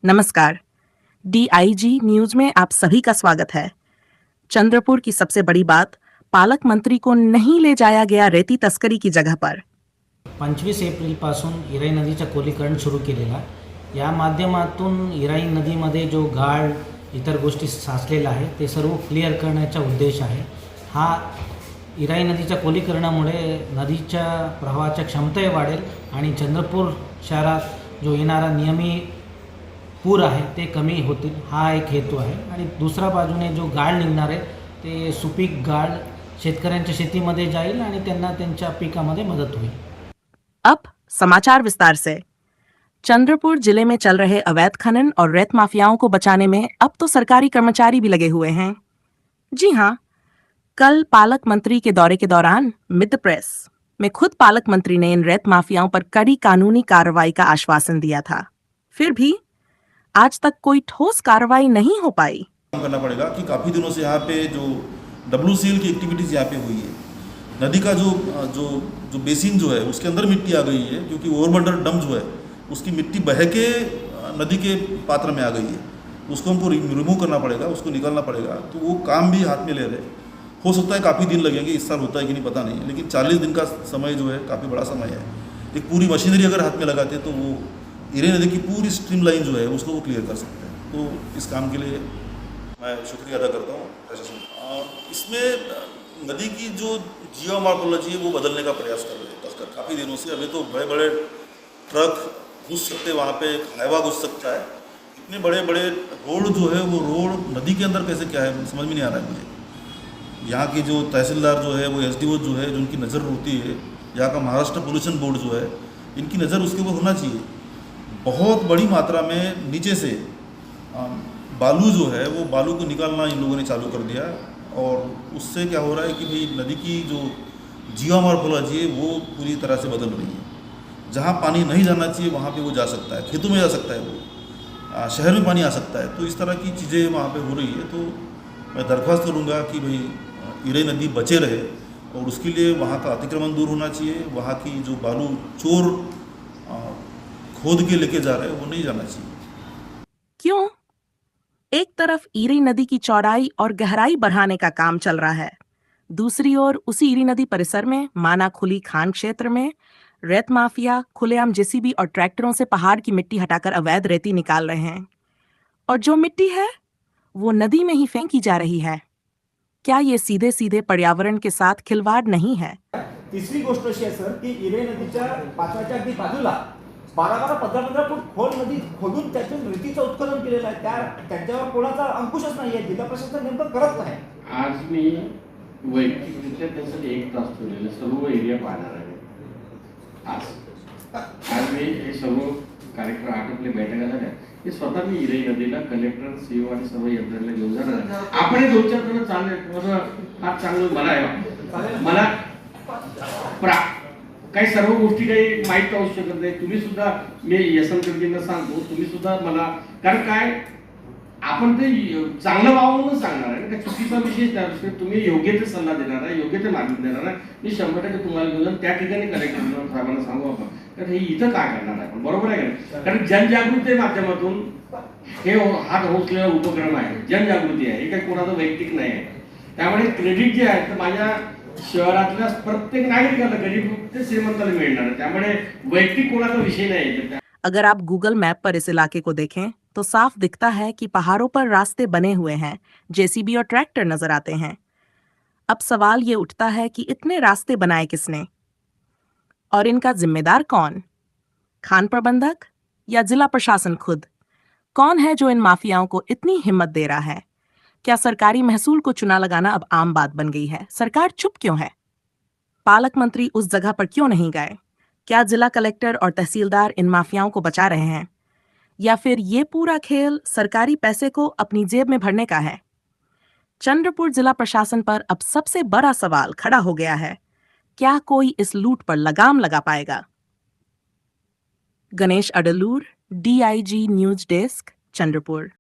नमस्कार। DIG news में आप सभी का स्वागत है। चंद्रपुर की सबसे बड़ी बात, पालक मंत्री को नहीं ले जाया गया रेती तस्करी की जगह पर। 25 एप्रिलपासून इराई नदीचं खोलीकरण सुरू केलेलं आहे। या माध्यमातून इराई नदीमध्ये जो गाळ इतर गोष्टी साचलेला आहे ते सर्व क्लिअर करण्याचा उद्देश आहे। हा इराई नदीच्या खोलीकरणामुळे नदीच्या प्रवाहाच्या क्षमता वाढेल आणि चंद्रपूर शहरात जो येणारा नियमित पूर आहे ते कमी होतील, हा एक हेतू आहे। आणि दुसऱ्या बाजूने जो गाळ निघणार आहे ते सुपीक गाळ शेतकऱ्यांच्या शेतीमध्ये जाईल आणि त्यांना त्यांच्या पिकामध्ये मदत होईल। अब समाचार विस्तार से। चंद्रपुर जिले में चल रहे अवैध खनन और रेत माफियाओं को बचाने में अब तो सरकारी कर्मचारी भी लगे हुए हैं। जी हाँ, कल पालक मंत्री के दौरे के दौरान मिड प्रेस में खुद पालक मंत्री ने इन रेत माफियाओं पर कड़ी कानूनी कार्रवाई का आश्वासन दिया था। फिर भी आज तक कोई ठोस कार्रवाई नहीं हो पाई। करना पड़ेगा कि काफ़ी दिनों से यहाँ पे जो WCL की एक्टिविटीज़ यहाँ पे हुई है, नदी का जो जो जो बेसिन जो है उसके अंदर मिट्टी आ गई है, क्योंकि ओवरबर्डन डम जो है उसकी मिट्टी बह के नदी के पात्र में आ गई है। उसको हमको रिमूव करना पड़ेगा, उसको निकालना पड़ेगा। तो वो काम भी हाथ में ले रहे। हो सकता है काफ़ी दिन लगेंगे, इस साल होता है कि नहीं पता नहीं, लेकिन 40 दिन का समय जो है काफ़ी बड़ा समय है। एक पूरी मशीनरी अगर हाथ में लगाते तो वो इराई नदी की पूरी स्ट्रीम लाइन जो है उसको वो क्लियर कर सकते हैं। तो इस काम के लिए मैं शुक्रिया अदा करता हूँ प्रशासन। इसमें नदी की जो जियोमॉर्फोलॉजी है वो बदलने का प्रयास कर रहे हैं तस्कर काफ़ी दिनों से। अभी तो बड़े बड़े ट्रक घुस सकते, वहाँ पे हाईवा घुस सकता है। इतने बड़े बड़े रोड जो है वो रोड नदी के अंदर कैसे क्या है समझ में नहीं आ रहा है मुझे। यहाँ की जो तहसीलदार जो है वो SDO जो है, जिनकी नज़र होती है, यहाँ का महाराष्ट्र पोल्यूशन बोर्ड जो है, इनकी नज़र उसके ऊपर होना चाहिए। बहुत बड़ी मात्रा में नीचे से बालू जो है वो बालू को निकालना इन लोगों ने चालू कर दिया, और उससे क्या हो रहा है कि भाई नदी की जो जियोमॉर्फोलॉजी है वो पूरी तरह से बदल रही है। जहाँ पानी नहीं जाना चाहिए वहाँ पे वो जा सकता है, खेतों में जा सकता है, वो शहर में पानी आ सकता है। तो इस तरह की चीज़ें वहाँ पे हो रही है। तो मैं दरख्वास्त करूँगा कि भाई इराई नदी बचे रहे, और उसके लिए वहाँ का अतिक्रमण दूर होना चाहिए। वहाँ की जो बालू चोर खोद के लेके जा रहे हैं वो नहीं जाना चाहिए। क्यों? एक तरफ इरी नदी की चौड़ाई और गहराई बढ़ाने का काम चल रहा है, दूसरी ओर उसी इरी नदी परिसर में माना खुली खान क्षेत्र में रेत माफिया खुलेआम JCB और ट्रैक्टरों से पहाड़ की मिट्टी हटाकर अवैध रेती निकाल रहे हैं, और जो मिट्टी है वो नदी में ही फेंकी जा रही है। क्या ये सीधे सीधे पर्यावरण के साथ खिलवाड़ नहीं है? तिसरी गोष्ट अशी आहे सर की इराई नदीच्या पात्राच्या अगदी बाजूला 12-15 फूट खोल नदी खोदून त्यातून रेतीचं उत्खनन केलेलं आहे। त्याच्यावर कोणाचा अंकुशच नाही आहे। जिल्हा प्रशासन नेमकं करत नाही। आज मी वैयक्तिकरित्या त्यासाठी 1 तास ठेवलेलं सर्व एरिया पाहणार आहे। आज मी हे सर्व कार्यक्रम आटोपले, बैठका झाल्या, हे स्वतः मी इराई नदीला कलेक्टर, CO आणि सर्व यंत्रणेला घेऊन जाणार आहे। आपण 2-4 जण चालले, हात चांगलं मला आहे, मला काही सर्व गोष्टी काही माहीत असू शकत नाही। तुम्ही सुद्धा, मी यशवंतजींना सांगतो, तुम्ही सुद्धा मला, कारण काय आपण ते चांगलं वावून सांगणार आहे का चुकीचा विषय त्याविषयी तुम्ही योग्य ते सल्ला देणार आहे, योग्य ते मार्ग देणार आहे। मी 100% तुम्हाला घेऊन त्या ठिकाणी कलेक्टर साहेबांना सांगू आपण, तर हे इथं काय करणार आहे आपण, बरोबर आहे का? कारण जनजागृती माध्यमातून हे हात होसलेला उपक्रम आहे, जनजागृती आहे, हे काही कोणाचं वैयक्तिक नाही आहे। त्यामुळे क्रेडिट जे आहे ते माझ्या शहरातल्या प्रत्येक नागरिकाला, गरीब ते श्रीमंताला मिळणार आहे। त्यामुळे वैयक्तिक कोणाचा विषय नाही। अगर आप गूगल मैप पर इस इलाके को देखें तो साफ दिखता है कि पहाड़ों पर रास्ते बने हुए हैं, JCB और ट्रैक्टर नजर आते हैं। अब सवाल ये उठता है कि इतने रास्ते बनाए किसने, और इनका जिम्मेदार कौन? खान प्रबंधक या जिला प्रशासन खुद? कौन है जो इन माफियाओं को इतनी हिम्मत दे रहा है? क्या सरकारी महसूल को चुना लगाना अब आम बात बन गई है? सरकार चुप क्यों है? पालक मंत्री उस जगह पर क्यों नहीं गए? क्या जिला कलेक्टर और तहसीलदार इन माफियाओं को बचा रहे हैं, या फिर ये पूरा खेल सरकारी पैसे को अपनी जेब में भरने का है? चंद्रपुर जिला प्रशासन पर अब सबसे बड़ा सवाल खड़ा हो गया है, क्या कोई इस लूट पर लगाम लगा पाएगा? Ganesh Adlur, DIG news desk, Chandrapur.